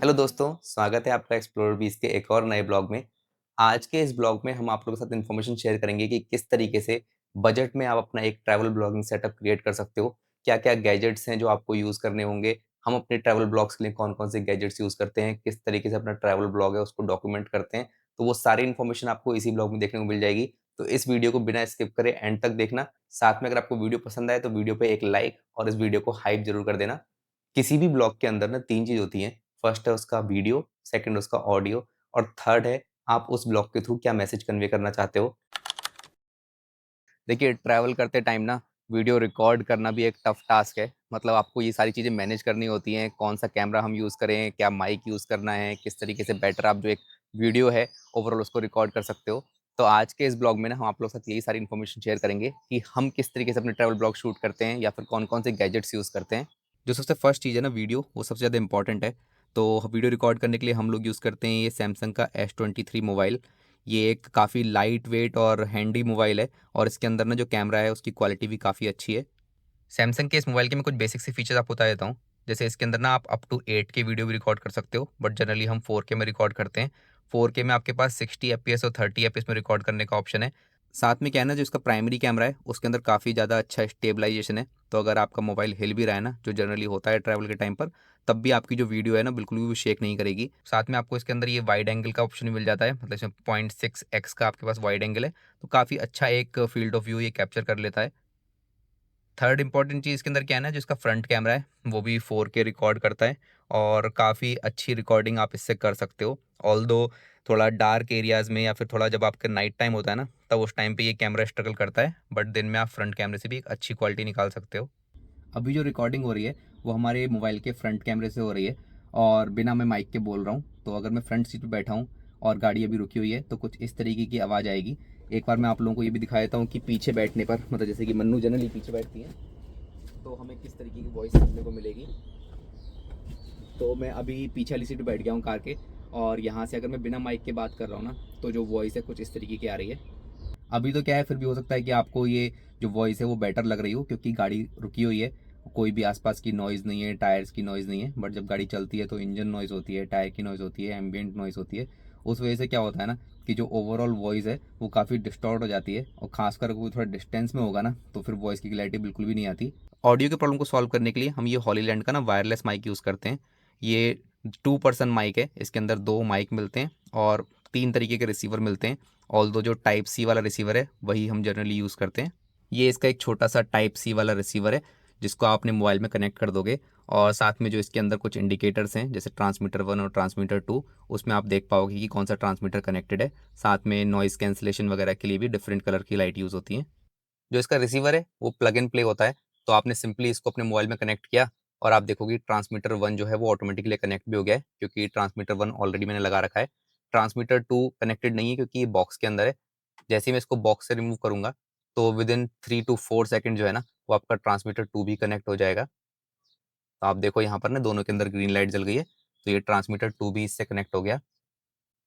Hello दोस्तों, स्वागत है आपका एक्सप्लोरर बीस के एक और नए ब्लॉग में। आज के इस ब्लॉग में हम आप लोगों के साथ इन्फॉर्मेशन शेयर करेंगे कि किस तरीके से बजट में आप अपना एक ट्रैवल ब्लॉगिंग सेटअप क्रिएट कर सकते हो। क्या-क्या गैजेट्स हैं जो आपको यूज़ करने होंगे, हम अपने ट्रैवल ब्लॉग्स के लिए कौन-कौन से गैजेट्स यूज़ करते हैं, किस तरीके से अपना ट्रैवल ब्लॉग है उसको डॉक्यूमेंट करते हैं। तो वो सारी इन्फॉर्मेशन आपको इसी ब्लॉग में देखने को मिल जाएगी। तो इस वीडियो को बिना स्किप करे एंड तक देखना। साथ में अगर आपको वीडियो पसंद आए तो वीडियो पे एक लाइक और इस वीडियो को हाइप ज़रूर कर देना। किसी भी ब्लॉग के अंदर ना 3 चीज़ होती हैं। फर्स्ट है उसका वीडियो, सेकंड उसका ऑडियो और थर्ड है आप उस ब्लॉग के थ्रू क्या मैसेज कन्वे करना चाहते हो। देखिए, ट्रैवल करते टाइम ना वीडियो रिकॉर्ड करना भी एक टफ टास्क है। मतलब आपको ये सारी चीज़ें मैनेज करनी होती हैं, कौन-सा कैमरा हम यूज़ करें, क्या माइक यूज़ करना है, किस तरीके से बेटर आप जो एक वीडियो है ओवरऑल उसको रिकॉर्ड कर सकते हो। तो आज के इस ब्लॉग में ना हम आप लोगों के साथ यही सारी इन्फॉर्मेशन शेयर करेंगे कि हम किस तरीके से अपने ट्रैवल ब्लॉग शूट करते हैं या फिर कौन-कौन से गैजेट्स यूज़ करते हैं। जो सबसे फर्स्ट चीज़ है ना वीडियो, वो सबसे ज़्यादा इंपॉर्टेंट है। तो वीडियो रिकॉर्ड करने के लिए हम लोग यूज़ करते हैं ये सैमसंग का S23 मोबाइल। ये एक काफ़ी लाइट वेट और हैंडी मोबाइल है और इसके अंदर ना जो कैमरा है उसकी क्वालिटी भी काफ़ी अच्छी है। सैमसंग के इस मोबाइल के मैं कुछ बेसिक से फीचर्स आपको बता देता हूँ। जैसे इसके अंदर ना आप अप टू 8 के वीडियो भी रिकॉर्ड कर सकते हो, बट जनरली हम 4K में रिकॉर्ड करते हैं। 4K में आपके पास 60 एफपीएस और 30 एफपीएस में रिकॉर्ड करने का ऑप्शन है। साथ में क्या है ना, जो इसका प्राइमरी कैमरा है उसके अंदर काफ़ी ज़्यादा अच्छा स्टेबलाइजेशन है। तो अगर आपका मोबाइल हिल भी रहा है ना, जो जनरली होता है ट्रैवल के टाइम पर, तब भी आपकी जो वीडियो है ना बिल्कुल भी शेक नहीं करेगी। साथ में आपको इसके अंदर ये वाइड एंगल का ऑप्शन भी मिल जाता है, मतलब इसमें 0.6x का आपके पास वाइड एंगल है। तो काफ़ी अच्छा एक फील्ड ऑफ व्यू ये कैप्चर कर लेता है। थर्ड इंपॉर्टेंट चीज़ इसके अंदर क्या है ना, जो इसका फ्रंट कैमरा है वो भी 4K रिकॉर्ड करता है और काफ़ी अच्छी रिकॉर्डिंग आप इससे कर सकते हो। ऑल्दो थोड़ा डार्क एरियाज़ में या फिर थोड़ा जब आपका नाइट टाइम होता है ना, तब उस टाइम पे ये कैमरा स्ट्रगल करता है, बट दिन में आप फ्रंट कैमरे से भी एक अच्छी क्वालिटी निकाल सकते हो। अभी जो रिकॉर्डिंग हो रही है वो हमारे मोबाइल के फ्रंट कैमरे से हो रही है और बिना मैं माइक के बोल रहा हूँ। तो अगर मैं फ्रंट सीट पे बैठा हूँ और गाड़ी अभी रुकी हुई है तो कुछ इस तरीके की आवाज़ आएगी। एक बार मैं आप लोगों को ये भी दिखा देता हूँ कि पीछे बैठने पर, मतलब जैसे कि मन्नू जनरली पीछे बैठती है, तो हमें किस तरीके की वॉइस सुनने को मिलेगी। तो मैं अभी पीछे वाली सीट पे बैठ गया हूँ कार के, और यहाँ से अगर मैं बिना माइक के बात कर रहा हूँ ना, तो जो वॉइस है कुछ इस तरीके की आ रही है। अभी तो क्या है, फिर भी हो सकता है कि आपको ये जो वॉइस है वो बेटर लग रही हो क्योंकि गाड़ी रुकी हुई है, कोई भी आसपास की नॉइज़ नहीं है, टायर्स की नॉइज़ नहीं है। बट जब गाड़ी चलती है तो इंजन नॉइज़ होती है, टायर की नॉइज़ होती है, एम्बियंट नॉइज़ होती है। उस वजह से क्या होता है ना कि जो ओवरऑल वॉइस है वो काफ़ी डिस्टॉर्ट हो जाती है, और खासकर कोई थोड़ा डिस्टेंस में होगा ना तो फिर वॉइस की क्लैरिटी बिल्कुल भी नहीं आती। ऑडियो के प्रॉब्लम को सॉल्व करने के लिए हम ये हॉलीलैंड का ना वायरलेस माइक यूज़ करते हैं। ये 2 पर्सन माइक है, इसके अंदर 2 माइक मिलते हैं और 3 तरीके के रिसीवर मिलते हैं। ऑल्दो जो टाइप सी वाला रिसीवर है वही हम जनरली यूज़ करते हैं। ये इसका एक छोटा सा टाइप सी वाला रिसीवर है जिसको आप अपने मोबाइल में कनेक्ट कर दोगे, और साथ में जो इसके अंदर कुछ इंडिकेटर्स हैं जैसे ट्रांसमीटर 1 और ट्रांसमीटर 2, उसमें आप देख पाओगे कि कौन सा ट्रांसमीटर कनेक्टेड है। साथ में नॉइज़ कैंसलेशन वगैरह के लिए भी डिफरेंट कलर की लाइट यूज़ होती है। जो इसका रिसीवर है वो प्लग एंड प्ले होता है। तो आपने सिंपली इसको अपने मोबाइल में कनेक्ट किया और आप देखोगे ट्रांसमीटर 1 जो है वो ऑटोमेटिकली कनेक्ट भी हो गया है, क्योंकि ट्रांसमीटर 1 ऑलरेडी मैंने लगा रखा है। ट्रांसमीटर 2 कनेक्टेड नहीं है क्योंकि ये बॉक्स के अंदर है। जैसे ही मैं इसको बॉक्स से रिमूव करूँगा तो विदिन 3 टू 4 सेकंड जो है ना, वो आपका ट्रांसमीटर 2 भी कनेक्ट हो जाएगा। तो आप देखो यहाँ पर ना दोनों के अंदर ग्रीन लाइट जल गई है, तो ये ट्रांसमीटर 2 भी इससे कनेक्ट हो गया।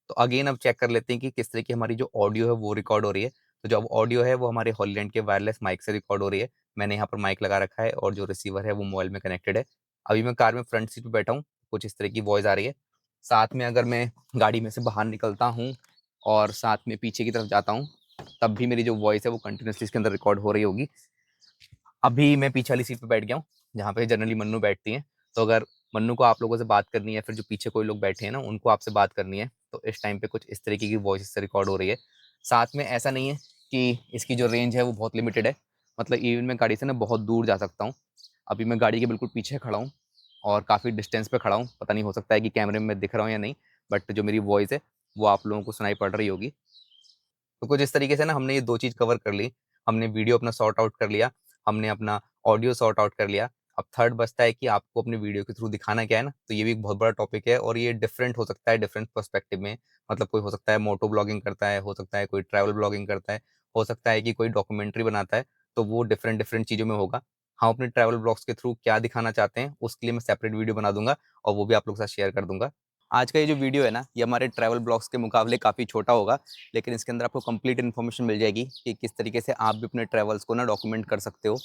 तो अगेन अब चेक कर लेते हैं कि किस तरह की हमारी जो ऑडियो है वो रिकॉर्ड हो रही है। तो जो ऑडियो है वो हमारे हॉलीलैंड के वायरलेस माइक से रिकॉर्ड हो रही है। मैंने यहाँ पर माइक लगा रखा है और जो रिसीवर है वो मोबाइल में कनेक्टेड है। अभी मैं कार में फ्रंट सीट पे बैठा हूँ, कुछ इस तरह की वॉइस आ रही है। साथ में अगर मैं गाड़ी में से बाहर निकलता हूँ और साथ में पीछे की तरफ जाता हूँ, तब भी मेरी जो वॉइस है वो कंटिन्यूअसली इसके अंदर रिकॉर्ड हो रही होगी। अभी मैं पीछे वाली सीट पे बैठ गया हूँ, जहाँ पे जनरली मन्नू बैठती हैं। तो अगर मन्नू को आप लोगों से बात करनी है, फिर जो पीछे कोई लोग बैठे हैं ना, उनको आपसे बात करनी है, तो इस टाइम पे कुछ इस तरीके की वॉइस इससे रिकॉर्ड हो रही है। साथ में ऐसा नहीं है कि इसकी जो रेंज है वो बहुत लिमिटेड है, मतलब इवन मैं गाड़ी से ना बहुत दूर जा सकता हूँ। अभी मैं गाड़ी के बिल्कुल पीछे खड़ा हूँ और काफ़ी डिस्टेंस पे खड़ा हूँ। पता नहीं, हो सकता है कि कैमरे में मैं दिख रहा हूँ या नहीं, बट जो मेरी वॉइस है, वो आप लोगों को सुनाई पड़ रही होगी। तो कुछ इस तरीके से ना हमने ये 2 चीज़ कवर कर ली। हमने वीडियो अपना सॉर्ट आउट कर लिया, हमने अपना ऑडियो सॉर्ट आउट कर लिया। अब थर्ड बचता है कि आपको अपनी वीडियो के थ्रू दिखाना क्या है ना, तो ये भी एक बहुत बड़ा टॉपिक है और ये डिफरेंट हो सकता है डिफरेंट पर्सपेक्टिव में। मतलब कोई हो सकता है मोटो ब्लॉगिंग करता है, हो सकता है कोई ट्रैवल ब्लॉगिंग करता है, हो सकता है कि कोई डॉक्यूमेंट्री बनाता है, तो वो डिफरेंट डिफरेंट चीज़ों में होगा। हम अपने ट्रैवल ब्लॉग्स के थ्रू क्या दिखाना चाहते हैं, उसके लिए मैं सेपरेट वीडियो बना दूँगा और वो भी आप लोगों के साथ शेयर कर दूँगा। आज का ये जो वीडियो है ना, ये हमारे ट्रैवल ब्लॉग्स के मुकाबले काफ़ी छोटा होगा, लेकिन इसके अंदर आपको कंप्लीट इन्फॉर्मेशन मिल जाएगी कि किस तरीके से आप भी अपने ट्रैवल्स को ना डॉक्यूमेंट कर सकते हो।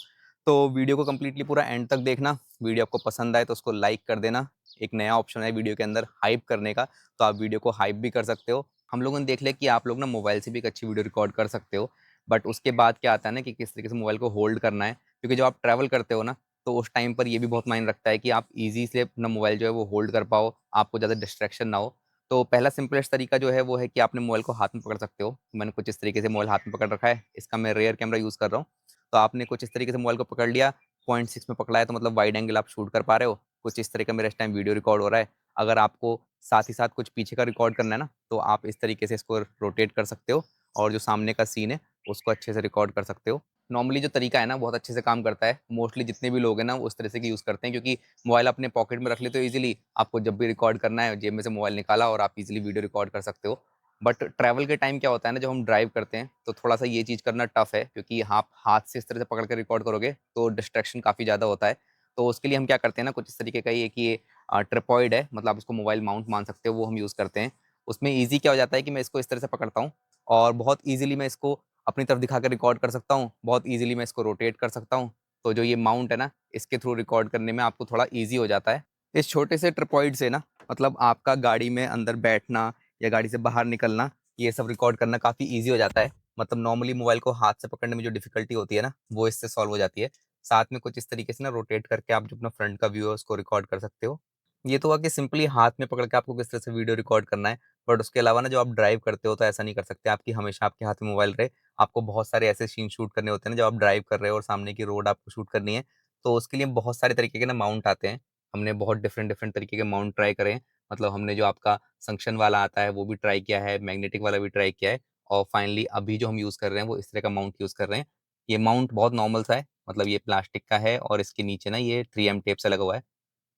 तो वीडियो को कंप्लीटली पूरा एंड तक देखना। वीडियो आपको पसंद आए तो उसको लाइक कर देना। एक नया ऑप्शन है वीडियो के अंदर हाइप करने का, तो आप वीडियो को हाइप भी कर सकते हो। हम लोगों ने देख लिया कि आप लोग ना मोबाइल से भी एक अच्छी वीडियो रिकॉर्ड कर सकते हो, बट उसके बाद क्या आता है ना कि किस तरीके से मोबाइल को होल्ड करना है, क्योंकि जब आप ट्रैवल करते हो ना, तो उस टाइम पर ये भी बहुत मायने रखता है कि आप ईज़ी से अपना मोबाइल जो है वो होल्ड कर पाओ, आपको ज़्यादा डिस्ट्रैक्शन ना हो। तो पहला सिंपलेस्ट तरीका जो है वो है कि आपने मोबाइल को हाथ में पकड़ सकते हो। मैंने कुछ इस तरीके से मोबाइल हाथ में पकड़ रखा है, इसका मैं रेयर कैमरा यूज़ कर रहा हूँ। तो आपने कुछ इस तरीके से मोबाइल को पकड़ लिया, 0.6 में पकड़ा है तो मतलब वाइड एंगल आप शूट कर पा रहे हो। कुछ इस तरह का मेरा इस टाइम वीडियो रिकॉर्ड हो रहा है। अगर आपको साथ ही साथ कुछ पीछे का रिकॉर्ड करना है ना, तो आप इस तरीके से इसको रोटेट कर सकते हो और जो सामने का सीन है, उसको अच्छे से रिकॉर्ड कर सकते हो। नॉर्मली जो तरीका है ना, बहुत अच्छे से काम करता है। मोस्टली जितने भी लोग हैं ना, वो उस तरह से यूज़ करते हैं, क्योंकि मोबाइल अपने पॉकेट में रख लेते हो ईज़िली। आपको जब भी रिकॉर्ड करना है, जेब में से मोबाइल निकाला और आप ईज़िली वीडियो रिकॉर्ड कर सकते हो। बट ट्रैवल के टाइम क्या होता है ना, जब हम ड्राइव करते हैं, तो थोड़ा-सा ये चीज़ करना टफ़ है, क्योंकि आप हाथ से इस तरह से पकड़ के रिकॉर्ड करोगे, तो डिस्ट्रैक्शन काफ़ी ज़्यादा होता है। तो उसके लिए हम क्या करते हैं ना, कुछ इस तरीके का ये ट्रिपॉइड है, मतलब आप इसको मोबाइल माउंट मान सकते हो, वो हम यूज़ करते हैं। उसमें ईज़ी क्या हो जाता है कि मैं इसको इस तरह से पकड़ता हूँ और बहुत ईज़िली मैं इसको अपनी तरफ दिखा के रिकॉर्ड कर सकता हूँ, बहुत ईज़िली मैं इसको रोटेट कर सकता हूँ। तो जो ये माउंट है ना, इसके थ्रू रिकॉर्ड करने में आपको थोड़ा ईज़ी हो जाता है। इस छोटे से ट्रिपॉइड से ना, मतलब आपका गाड़ी में अंदर बैठना या गाड़ी से बाहर निकलना, ये सब रिकॉर्ड करना काफ़ी ईज़ी हो जाता है। मतलब नॉर्मली मोबाइल को हाथ से पकड़ने में जो डिफ़िकल्टी होती है ना, वो इससे सॉल्व हो जाती है। साथ में कुछ इस तरीके से ना रोटेट करके आप जो अपना फ्रंट का व्यू है उसको रिकॉर्ड कर सकते हो। ये तो हुआ कि सिंपली हाथ में पकड़ के आपको किस तरह से वीडियो रिकॉर्ड करना है, बट उसके अलावा ना जब आप ड्राइव करते हो तो ऐसा नहीं कर सकते आप कि हमेशा आपके हाथ में मोबाइल रहे। आपको बहुत सारे ऐसे सीन शूट करने होते हैं ना, जब आप ड्राइव कर रहे हो और सामने की रोड आपको शूट करनी है, तो उसके लिए बहुत सारे तरीके के ना माउंट आते हैं। हमने बहुत डिफरेंट डिफरेंट तरीके के माउंट ट्राई करे हैं। मतलब हमने जो आपका संक्शन वाला आता है वो भी ट्राई किया है, मैग्नेटिक वाला भी ट्राई किया है, और फाइनली अभी जो हम यूज़ कर रहे हैं वो इस तरह का माउंट यूज़ कर रहे हैं। ये माउंट बहुत नॉर्मल सा है, मतलब ये प्लास्टिक का है और इसके नीचे ना ये 3M टेप से लगा हुआ है।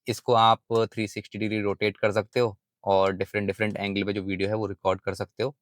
इसको आप 360 डिग्री रोटेट कर सकते हो और डिफरेंट डिफरेंट एंगल पे जो वीडियो है वो रिकॉर्ड कर सकते हो।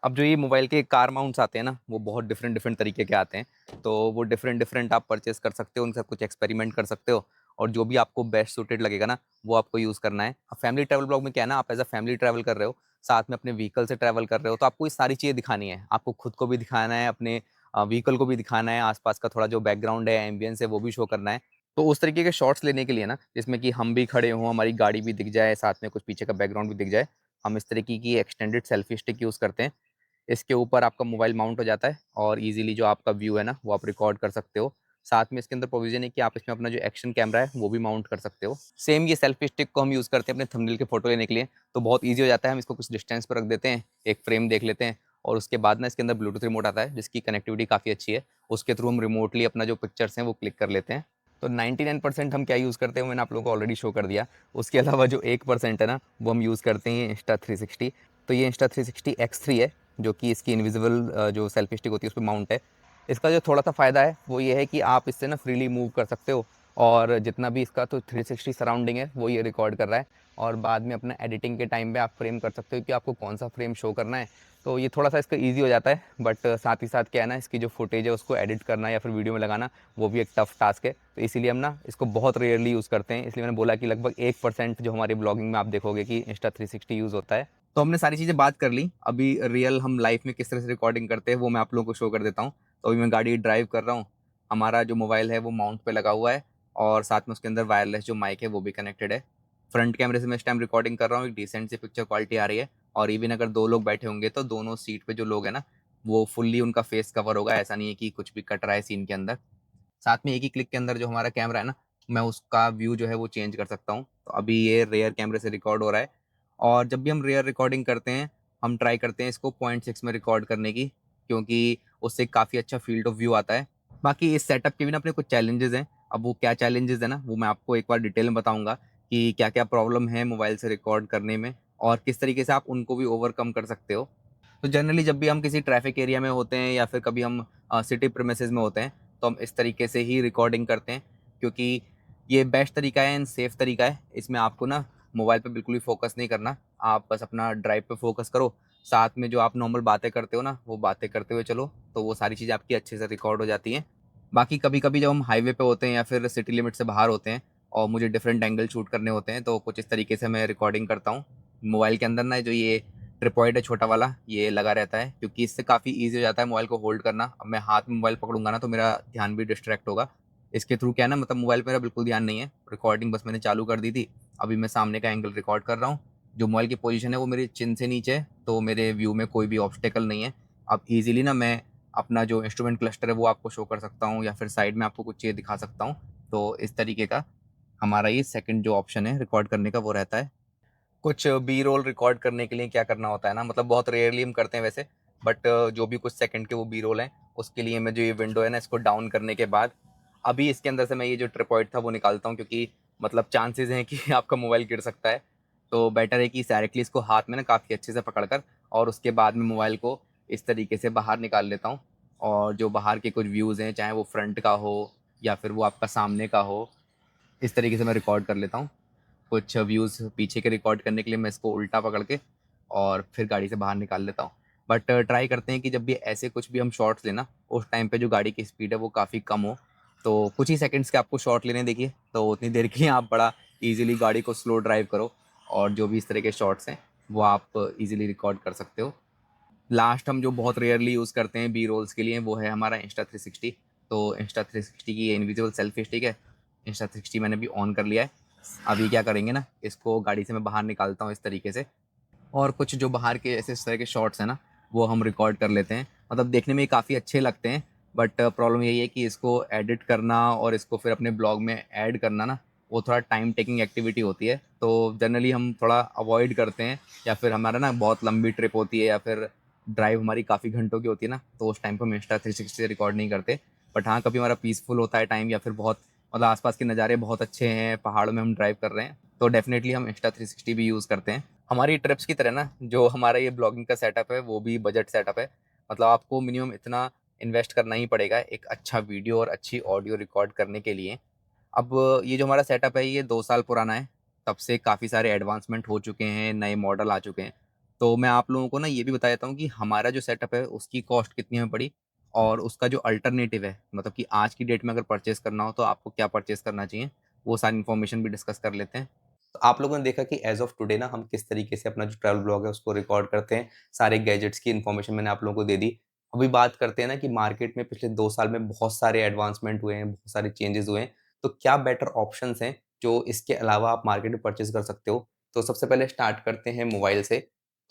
अब जो ये मोबाइल के कार माउंट्स आते हैं ना, वो बहुत डिफरेंट डिफरेंट तरीके के आते हैं। तो वो डिफरेंट डिफरेंट आप परचेज़ कर सकते हो, उनके साथ कुछ एक्सपेरिमेंट कर सकते हो और जो भी आपको बेस्ट सूटेड लगेगा ना, वो आपको यूज़ करना है। अब फैमिली ट्रैवल ब्लॉग में क्या है ना, आप एज़ अ फैमिली ट्रैवल कर रहे हो, साथ में अपने व्हीकल से ट्रैवल कर रहे हो, तो आपको ये सारी चीज़ें दिखानी है। आपको खुद को भी दिखाना है, अपने व्हीकल को भी दिखाना है, आस-पास का थोड़ा जो बैकग्राउंड है, एम्बियंस है, वो भी शो करना है। तो उस तरीके के शॉट्स लेने के लिए ना, जिसमें कि हम भी खड़े हों, हमारी गाड़ी भी दिख जाए, साथ में कुछ पीछे का बैकग्राउंड भी दिख जाए, हम इस तरीके की एक्सटेंडेड सेल्फी स्टिक यूज़ करते हैं। इसके ऊपर आपका मोबाइल माउंट हो जाता है और ईज़िली जो आपका व्यू है ना, वो आप रिकॉर्ड कर सकते हो। साथ में इसके अंदर प्रोविज़न है कि आप इसमें अपना जो एक्शन कैमरा है, वो भी माउंट कर सकते हो। सेम ये सेल्फी स्टिक को हम यूज़ करते हैं अपने थंबनेल की फ़ोटो लेने के लिए, तो बहुत ईज़ी हो जाता है। हम इसको कुछ डिस्टेंस पे रख देते हैं, एक फ्रेम देख लेते हैं और उसके बाद ना इसके अंदर ब्लूटूथ रिमोट आता है, जिसकी कनेक्टिविटी काफ़ी अच्छी है। उसके थ्रू हम रिमोटली अपना जो पिक्चर्स हैं, वो क्लिक कर लेते हैं। तो 99% हम क्या यूज़ करते हैं, वो मैंने आप लोगों को ऑलरेडी शो कर दिया। उसके अलावा जो 1% है ना, वो हम यूज़ करते हैं इंस्टा360। तो ये इंस्टा360 X3 है, जो कि इसकी इनविजिबल जो सेल्फी स्टिक होती है उस पे माउंट है। इसका जो थोड़ा-सा फ़ायदा है वो ये है कि आप इससे ना फ्रीली मूव कर सकते हो और जितना भी इसका तो 360 सराउंडिंग है वो ये रिकॉर्ड कर रहा है और बाद में अपना एडिटिंग के टाइम पे आप फ्रेम कर सकते हो कि आपको कौन-सा फ्रेम शो करना है। तो ये थोड़ा-सा इसका ईज़ी हो जाता है, बट साथ ही साथ क्या है ना, इसकी जो फुटेज है उसको एडिट करना या फिर वीडियो में लगाना, वो भी एक टफ़ टास्क है। तो इसीलिए हम ना इसको बहुत रेयरली यूज़ करते हैं। इसलिए मैंने बोला कि लगभग 1% जो हमारी ब्लॉगिंग में आप देखोगे कि इंस्टा360 यूज़ होता है। तो हमने सारी चीज़ें बात कर ली। अभी रियल हम लाइफ़ में किस तरह से रिकॉर्डिंग करते हैं वो मैं आप लोगों को शो कर देता हूँ। तो अभी मैं गाड़ी ड्राइव कर रहा हूँ। हमारा जो मोबाइल है वो माउंट पे लगा हुआ है और साथ में उसके अंदर वायरलेस जो माइक है वो भी कनेक्टेड है। फ्रंट कैमरे से मैं इस टाइम रिकॉर्डिंग कर रहा हूँ, एक डिसेंट सी पिक्चर क्वालिटी आ रही है और इवन अगर 2 लोग बैठे होंगे तो दोनों सीट पे जो लोग हैं ना, वो फुल्ली उनका फेस कवर होगा। ऐसा नहीं है कि कुछ भी कट रहा है सीन के अंदर। साथ में एक ही क्लिक के अंदर जो हमारा कैमरा है ना, मैं उसका व्यू जो है वो चेंज कर सकता हूँ। तो अभी ये रेयर कैमरे से रिकॉर्ड हो रहा है और जब भी हम रेयर रिकॉर्डिंग करते हैं, हम ट्राई करते हैं इसको 0.6 में रिकॉर्ड करने की, क्योंकि उससे काफ़ी अच्छा फ़ील्ड ऑफ व्यू आता है। बाकी इस सेटअप के भी ना अपने कुछ चैलेंजेज़ हैं। अब वो क्या चैलेंजेज़ है ना, वो मैं आपको एक बार डिटेल में बताऊँगा कि क्या-क्या प्रॉब्लम है मोबाइल से रिकॉर्ड करने में और किस तरीके से आप उनको भी ओवरकम कर सकते हो। तो जनरली जब भी हम किसी ट्रैफ़िक एरिया में होते हैं या फिर कभी हम सिटी प्रीमिसेस में होते हैं, तो हम इस तरीके से ही रिकॉर्डिंग करते हैं, क्योंकि ये बेस्ट तरीका है एंड सेफ तरीका है। इसमें आपको ना मोबाइल पे बिल्कुल भी फ़ोकस नहीं करना। आप बस अपना ड्राइव पे फ़ोकस करो। साथ में जो आप नॉर्मल बातें करते हो ना, वो बातें करते हुए चलो, तो वो सारी चीज़ें आपकी अच्छे से रिकॉर्ड हो जाती हैं। बाकी कभी-कभी जब हम हाईवे पे होते हैं या फिर सिटी लिमिट से बाहर होते हैं और मुझे डिफरेंट एंगल शूट करने होते हैं, तो कुछ इस तरीके से मैं रिकॉर्डिंग करता हूँ। मोबाइल के अंदर ना जो ये ट्रिपॉइड है छोटा वाला, ये लगा रहता है, क्योंकि इससे काफ़ी ईज़ी हो जाता है मोबाइल को होल्ड करना। अब मैं हाथ में मोबाइल पकड़ूँगा ना, तो मेरा ध्यान भी डिस्ट्रैक्ट होगा। इसके थ्रू क्या है ना, मतलब मोबाइल पे मेरा बिल्कुल ध्यान नहीं है, रिकॉर्डिंग बस मैंने चालू कर दी थी। अभी मैं सामने का एंगल रिकॉर्ड कर रहा हूँ। जो मोबाइल की पोजीशन है वो मेरी चिन से नीचे है, तो मेरे व्यू में कोई भी ऑब्स्टेकल नहीं है। अब ईज़िली ना मैं अपना जो इंस्ट्रूमेंट क्लस्टर है वो आपको शो कर सकता हूँ, या फिर साइड में आपको कुछ चीज़ें दिखा सकता हूँ। तो इस तरीके का हमारा ये सेकंड जो ऑप्शन है रिकॉर्ड करने का वो रहता है। कुछ बी रोल रिकॉर्ड करने के लिए क्या करना होता है ना, मतलब बहुत रेयरली हम करते हैं वैसे, बट जो भी कुछ सेकंड के वो बी रोल हैं, उसके लिए मैं जो ये विंडो है ना इसको डाउन करने के बाद अभी इसके अंदर से मैं ये जो ट्रिपॉइड था वो निकालता हूँ, क्योंकि मतलब चांसेस हैं कि आपका मोबाइल गिर सकता है। तो बेटर है कि डायरेक्टली इसको हाथ में ना काफ़ी अच्छे से पकड़कर और उसके बाद में मोबाइल को इस तरीके से बाहर निकाल लेता हूँ। और जो बाहर के कुछ व्यूज़ हैं, चाहे वो फ्रंट का हो या फिर वो आपका सामने का हो, इस तरीके से मैं रिकॉर्ड कर लेता हूँ। कुछ व्यूज़ पीछे के रिकॉर्ड करने के लिए मैं इसको उल्टा पकड़ के और फिर गाड़ी से बाहर निकाल लेता हूँ। बट ट्राई करते हैं कि जब भी ऐसे कुछ भी हम शॉट्स लें ना, उस टाइम पे जो गाड़ी की स्पीड है वो काफ़ी कम हो। तो कुछ ही सेकंड्स के आपको शॉट लेने देखिए, तो उतनी देर के लिए आप बड़ा ईज़िली गाड़ी को स्लो ड्राइव करो और जो भी इस तरह के शॉट्स हैं, वो आप ईज़िली रिकॉर्ड कर सकते हो। लास्ट हम जो बहुत रेयरली यूज़ करते हैं बी रोल्स के लिए, वो है हमारा इंस्टा360। तो इंस्टा360 की ये इनविजिबल सेल्फी स्टिक है। इंस्टा360 मैंने अभी ऑन कर लिया है। अभी क्या करेंगे ना, इसको गाड़ी से मैं बाहर निकालता हूँ इस तरीके से, और कुछ जो बाहर के ऐसे इस तरह के शॉट्स हैं ना, वो हम रिकॉर्ड कर लेते हैं। मतलब देखने में ये काफ़ी अच्छे लगते हैं, बट प्रॉब्लम यही है कि इसको एडिट करना और इसको फिर अपने ब्लॉग में ऐड करना ना, वो थोड़ा टाइम टेकिंग एक्टिविटी होती है। तो जनरली हम थोड़ा अवॉइड करते हैं, या फिर हमारा ना बहुत लंबी ट्रिप होती है या फिर ड्राइव हमारी काफ़ी घंटों की होती है ना, तो उस टाइम पे हम इंस्टा360 से रिकॉर्ड नहीं करते। बट हाँ, कभी हमारा पीसफुल होता है टाइम, या फिर बहुत मतलब आसपास के नज़ारे बहुत अच्छे हैं, पहाड़ों में हम ड्राइव कर रहे हैं, तो डेफिनेटली हम इंस्टा360 भी यूज़ करते हैं। हमारी ट्रिप्स की तरह ना, जो हमारा ये ब्लॉगिंग का सेटअप है वो भी बजट सेटअप है। मतलब आपको मिनिमम इतना इन्वेस्ट करना ही पड़ेगा एक अच्छा वीडियो और अच्छी ऑडियो रिकॉर्ड करने के लिए। अब ये जो हमारा सेटअप है ये 2 साल पुराना है, तब से काफ़ी सारे एडवांसमेंट हो चुके हैं, नए मॉडल आ चुके हैं। तो मैं आप लोगों को ना ये भी बता देता हूँ कि हमारा जो सेटअप है उसकी कॉस्ट कितनी हमें पड़ी, और उसका जो अल्टरनेटिव है, मतलब कि आज की डेट में अगर परचेज़ करना हो तो आपको क्या परचेज़ करना चाहिए, वो सारी इन्फॉर्मेशन भी डिस्कस कर लेते हैं। तो आप लोगों ने देखा कि एज़ ऑफ टुडे ना हम किस तरीके से अपना जो ट्रैवल ब्लॉग है उसको रिकॉर्ड करते हैं। सारे गैजेट्स की इन्फॉर्मेशन मैंने आप लोगों को दे दी। अभी बात करते हैं ना कि मार्केट में पिछले 2 साल में बहुत सारे एडवांसमेंट हुए हैं, बहुत सारे चेंजेज़ हुए हैं। तो क्या बेटर ऑप्शंस हैं जो इसके अलावा आप मार्केट में परचेज़ कर सकते हो? तो सबसे पहले स्टार्ट करते हैं मोबाइल से।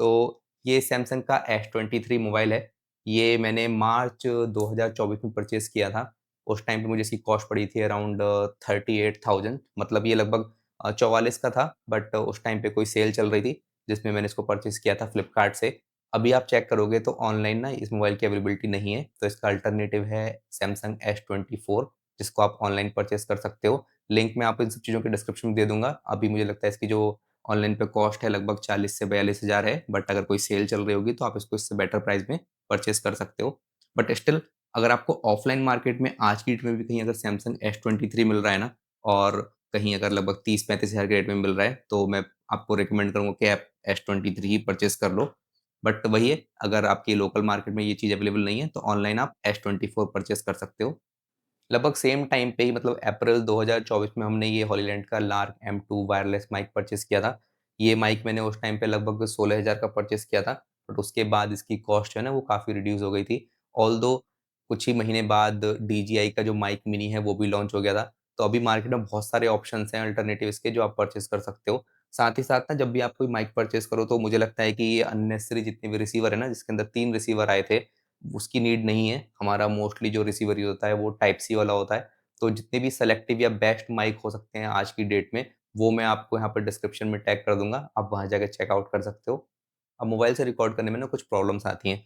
तो ये सैमसंग का S23 मोबाइल है। ये मैंने मार्च 2024 में परचेज़ किया था। उस टाइम पे मुझे इसकी कॉस्ट पड़ी थी अराउंड 38,000, मतलब ये लगभग 44 का था, बट उस टाइम पे कोई सेल चल रही थी, जिसमें मैंने इसको परचेज़ किया था फ्लिपकार्ट से। अभी आप चेक करोगे तो ऑनलाइन ना इस मोबाइल की अवेलेबिलिटी नहीं है, तो इसका अल्टरनेटिव है सैमसंग S24, जिसको आप ऑनलाइन परचेज़ कर सकते हो। लिंक मैं आपको इन सब चीज़ों के डिस्क्रिप्शन में दे दूँगा। अभी मुझे लगता है इसकी जो ऑनलाइन पे कॉस्ट है लगभग 40 से 42 हज़ार है, बट अगर कोई सेल चल रही होगी तो आप इसको इससे बेटर प्राइस में परचेज़ कर सकते हो। बट स्टिल अगर आपको ऑफलाइन मार्केट में आज की डेट में भी कहीं अगर सैमसंग S23 मिल रहा है ना, और कहीं अगर लगभग 30-35 हज़ार के रेट में मिल रहा है, तो मैं आपको रिकमेंड करूँगा कि आप S23 ही परचेज़ कर लो। बट वही है, अगर आपकी लोकल मार्केट में ये चीज़ अवेलेबल नहीं है, तो ऑनलाइन आप S24 परचेज़ कर सकते हो। लगभग सेम टाइम पे ही, मतलब अप्रैल 2024 में हमने ये हॉलीलैंड का lark M2 wireless mic purchase किया था। ये माइक मैंने उस टाइम पे लगभग 16,000 का परचेज़ किया था, बट उसके बाद इसकी कॉस्ट जो है ना वो काफ़ी रिड्यूस हो गई थी। ऑल्दो कुछ ही महीने बाद DJI का जो माइक मिनी है वो भी लॉन्च हो गया था। तो अभी मार्केट में बहुत सारे ऑप्शंस हैं अल्टरनेटिव्स के जो आप परचेज़ कर सकते हो। साथ ही साथ ना जब भी आप कोई माइक परचेज़ करो तो मुझे लगता है कि ये अननेसेसरी जितने भी रिसीवर है ना, जिसके अंदर 3 रिसीवर आए थे, उसकी नीड नहीं है। हमारा मोस्टली जो रिसीवर यूज़ होता है वो टाइप सी वाला होता है। तो जितने भी सेलेक्टिव या बेस्ट माइक हो सकते हैं आज की डेट में, वो मैं आपको यहाँ पर डिस्क्रिप्शन में टैग कर दूँगा। आप वहाँ जाके चेकआउट कर सकते हो। अब मोबाइल से रिकॉर्ड करने में ना कुछ प्रॉब्लम्स आती हैं।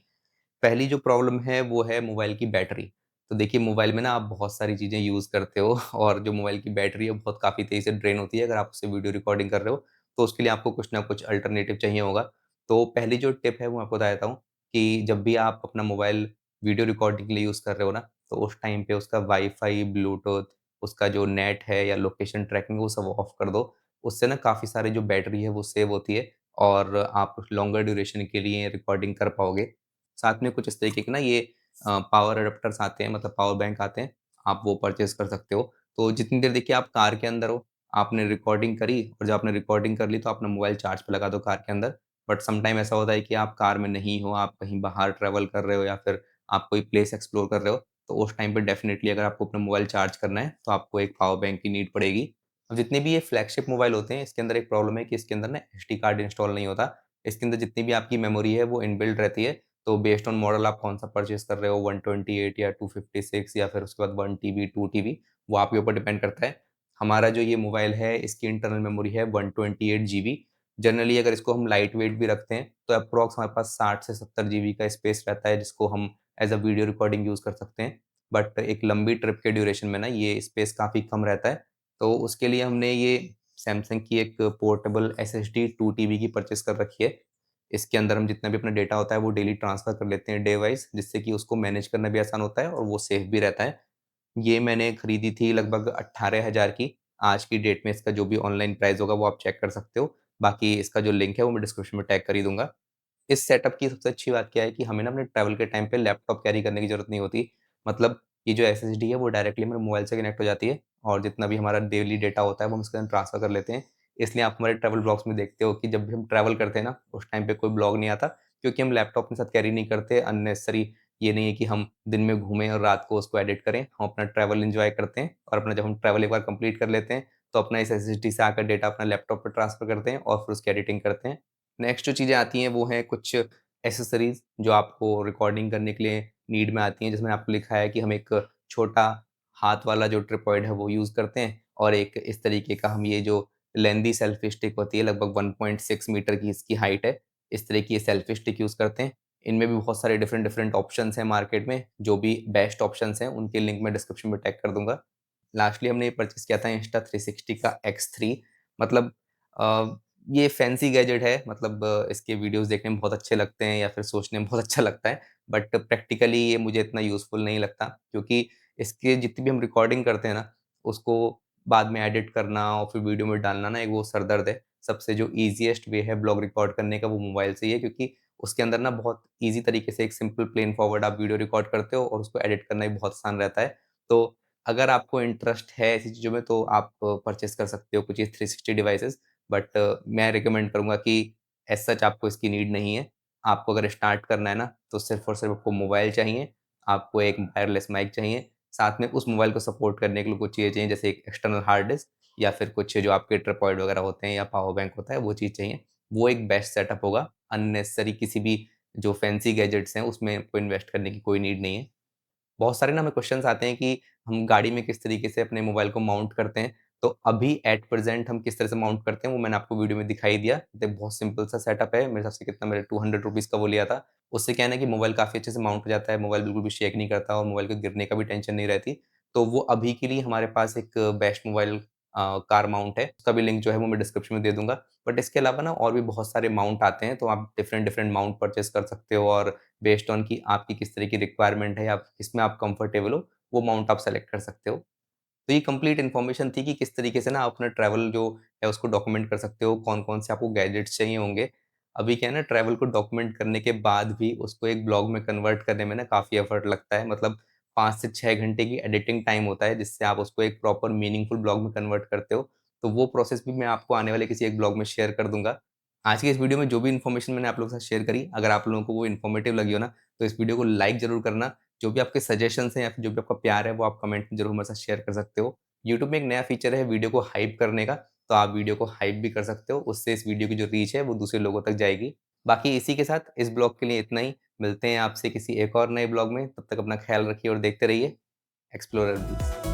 पहली जो प्रॉब्लम है वो है मोबाइल की बैटरी। तो देखिए मोबाइल में ना आप बहुत सारी चीज़ें यूज़ करते हो और जो मोबाइल की बैटरी है बहुत काफ़ी तेज़ी से ड्रेन होती है अगर आप उससे वीडियो रिकॉर्डिंग कर रहे हो, तो उसके लिए आपको कुछ ना कुछ अल्टरनेटिव चाहिए होगा। तो पहली जो टिप है वो मैं आपको बता देता हूँ कि जब भी आप अपना मोबाइल वीडियो रिकॉर्डिंग के लिए यूज़ कर रहे हो ना, तो उस टाइम पे उसका वाई-फाई, ब्लूटूथ, उसका जो नेट है या लोकेशन ट्रैकिंग वो सब ऑफ कर दो। उससे ना काफ़ी सारी जो बैटरी है वो सेव होती है और आप लॉन्गर ड्यूरेशन के लिए रिकॉर्डिंग कर पाओगे। साथ में कुछ इस तरीके के ना ये पावर एडाप्टर्स आते हैं, मतलब पावर बैंक आते हैं, आप वो परचेज़ कर सकते हो। तो जितनी देर देखिए आप कार के अंदर हो, आपने रिकॉर्डिंग करी और जब आपने रिकॉर्डिंग कर ली तो अपना मोबाइल चार्ज पे लगा दो कार के अंदर। बट सम टाइम ऐसा होता है कि आप कार में नहीं हो, आप कहीं बाहर ट्रैवल कर रहे हो या फिर आप कोई प्लेस एक्सप्लोर कर रहे हो, तो उस टाइम पे डेफ़िनेटली अगर आपको अपना मोबाइल चार्ज करना है, तो आपको एक पावर बैंक की नीड पड़ेगी। अब जितने भी ये फ्लैगशिप मोबाइल होते हैं, इसके अंदर एक प्रॉब्लम है कि इसके अंदर ना एसडी कार्ड इंस्टॉल नहीं होता। इसके अंदर जितनी भी आपकी मेमोरी है, वो इनबिल्ट रहती है। तो बेस्ड ऑन मॉडल आप कौन-सा परचेज़ कर रहे हो, 128 या 256 या फिर उसके बाद 1 टीबी, 2 टीबी, वो आपके ऊपर डिपेंड करता है। हमारा जो ये मोबाइल है, इसकी इंटरनल मेमोरी है 128 जीबी। जनरली अगर इसको हम लाइट वेट भी रखते हैं, तो अप्रॉक्स हमारे पास 60 से 70 जीबी का स्पेस रहता है, जिसको हम as a video recording use कर सकते हैं। बट एक लंबी ट्रिप के ड्यूरेशन में ना ये स्पेस काफ़ी कम रहता है। तो उसके लिए हमने ये सैमसंग की एक पोर्टेबल एसएसडी 2 टीबी की परचेज़ कर रखी है। इसके अंदर हम जितना भी अपना डेटा होता है वो डेली ट्रांसफ़र कर लेते हैं डे वाइज़, जिससे कि उसको मैनेज करना भी आसान होता है और वो सेफ भी रहता है। ये मैंने खरीदी थी लगभग 18,000 की। आज की डेट में इसका जो भी ऑनलाइन प्राइस होगा वो आप चेक कर सकते हो। बाकी इसका जो लिंक है वो मैं डिस्क्रिप्शन में टैग कर ही दूँगा। इस सेटअप की सबसे अच्छी बात क्या है कि हमें ना अपने ट्रैवल के टाइम पे लैपटॉप कैरी करने की ज़रूरत नहीं होती। मतलब ये जो एसएसडी है वो डायरेक्टली हमारे मोबाइल से कनेक्ट हो जाती है और जितना भी हमारा डेली डेटा होता है वो हम उसके अंदर ट्रांसफ़र कर लेते हैं। इसलिए आप हमारे ट्रैवल ब्लॉग्स में देखते हो कि जब भी हम ट्रैवल करते हैं ना, उस टाइम पे कोई ब्लॉग नहीं आता क्योंकि हम लैपटॉप अपने साथ कैरी नहीं करते। अननेसेसरी ये नहीं है कि हम दिन में घूमें और रात को उसको एडिट करें। हम अपना ट्रैवल एन्जॉय करते हैं और अपना जब हम ट्रैवल एक बार कंप्लीट कर लेते हैं, तो अपना इस एसएसडी से आकर डेटा अपना लैपटॉप पे ट्रांसफ़र करते हैं और फिर उसकी एडिटिंग करते हैं। नेक्स्ट जो चीज़ें आती हैं वो हैं कुछ एक्सेसरीज़ जो आपको रिकॉर्डिंग करने के लिए नीड में आती हैं, जिसमें आपको लिखा है कि हम एक छोटा हाथ वाला जो ट्राइपॉड है वो यूज़ करते हैं और एक इस तरीके का हम ये जो लेंथी सेल्फी स्टिक होती है लगभग 1.6 मीटर की इसकी हाइट है, इस तरह की ये सेल्फी स्टिक यूज़ करते हैं। इनमें भी बहुत सारे डिफरेंट डिफरेंट ऑप्शंस हैं मार्केट में, जो भी बेस्ट ऑप्शंस हैं उनके लिंक मैं डिस्क्रिप्शन में टैग कर दूँगा। लास्टली हमने ये परचेज़ किया था इंस्टा360 का X3 मतलब ये फैंसी गैजेट है मतलब इसके वीडियोज़ देखने में बहुत अच्छे लगते हैं या फिर सोचने में बहुत अच्छा लगता है, बट प्रैक्टिकली ये मुझे इतना यूज़फुल नहीं लगता क्योंकि इसके जितनी भी हम रिकॉर्डिंग करते हैं ना, उसको बाद में एडिट करना और फिर वीडियो में डालना ना एक वो सरदर्द है। सबसे जो ईज़ीएस्ट वे है ब्लॉग रिकॉर्ड करने का वो मोबाइल से ही है क्योंकि उसके अंदर ना बहुत ईज़ी तरीके से एक सिंपल प्लेन फॉरवर्ड आप वीडियो रिकॉर्ड करते हो और उसको एडिट करना भी बहुत आसान रहता है। तो अगर आपको इंटरेस्ट है ऐसी चीज़ों में तो आप परचेज़ कर सकते हो कुछ ये 360 डिवाइसेज़ बट मैं रिकमेंड करूँगा कि एज़ सच आपको इसकी नीड नहीं है। आपको अगर स्टार्ट करना है ना, तो सिर्फ़ और सिर्फ़ आपको मोबाइल चाहिए, आपको एक वायरलेस माइक चाहिए, साथ में उस मोबाइल को सपोर्ट करने के लिए कुछ चीज़ें चाहिए जैसे एक एक्सटर्नल हार्ड डिस्क या फिर कुछ जो आपके ट्राइपॉड वगैरह होते हैं या पावर बैंक होता है वो चीज़ चाहिए। वो एक बेस्ट सेटअप होगा। अननेसेसरी किसी भी जो फैंसी गैजेट्स हैं उसमें आपको इन्वेस्ट करने की कोई नीड नहीं है। बहुत सारे ना हमें क्वेश्चन्स आते हैं कि हम गाड़ी में किस तरीके से अपने मोबाइल को माउंट करते हैं। तो अभी एट प्रेज़ेंट हम किस तरह से माउंट करते हैं वो मैंने आपको वीडियो में दिखाई दिया। तो बहुत सिंपल सा सेटअप है। मेरे हिसाब से कितना मैंने ₹200 का वो लिया था। उससे क्या है ना कि मोबाइल काफ़ी अच्छे से माउंट हो जाता है, मोबाइल बिल्कुल भी शेक नहीं करता और मोबाइल को गिरने का भी टेंशन नहीं रहती। तो वो अभी के लिए हमारे पास एक बेस्ट मोबाइल कार माउंट है। उसका भी लिंक जो है वो मैं डिस्क्रिप्शन में दे दूँगा। बट इसके अलावा ना और भी बहुत सारे माउंट आते हैं, तो आप डिफरेंट डिफरेंट माउंट परचेज़ कर सकते हो और बेस्ड ऑन कि आपकी किस तरह की रिक्वायरमेंट है या किसमें आप कंफर्टेबल हो, वो माउंट आप सेलेक्ट कर सकते हो। तो ये कंप्लीट इन्फॉर्मेशन थी कि किस तरीके से ना आप अपना ट्रैवल जो है उसको डॉक्यूमेंट कर सकते हो, कौन-कौन से आपको गैजेट्स चाहिए होंगे। अभी क्या है ना ट्रैवल को डॉक्यूमेंट करने के बाद भी उसको एक ब्लॉग में कन्वर्ट करने में ना काफ़ी एफर्ट लगता है। मतलब 5 से 6 घंटे की एडिटिंग टाइम होता है जिससे आप उसको एक प्रॉपर मीनिंगफुल ब्लॉग में कन्वर्ट करते हो। तो वो प्रोसेस भी मैं आपको आने वाले किसी एक ब्लॉग में शेयर कर दूँगा। आज की इस वीडियो में जो भी इन्फॉर्मेशन मैंने आप लोगों के साथ शेयर करी, अगर आप लोगों को वो इन्फॉर्मेटिव लगी हो ना, तो इस वीडियो को लाइक ज़रूर करना। जो भी आपके सजेशंस हैं या फिर जो भी आपका प्यार है, वो आप कमेंट में ज़रूर मेरे साथ शेयर कर सकते हो। यूट्यूब में एक नया फीचर है वीडियो को हाइप करने का, तो आप वीडियो को हाइप भी कर सकते हो। उससे इस वीडियो की जो रीच है, वो दूसरे लोगों तक जाएगी। बाकी इसी के साथ इस ब्लॉग के लिए इतना ही। मिलते हैं आपसे किसी एक और नए ब्लॉग में। तब तक अपना ख़्याल रखिए और देखते रहिए एक्सप्लोरर ब्लॉग्स।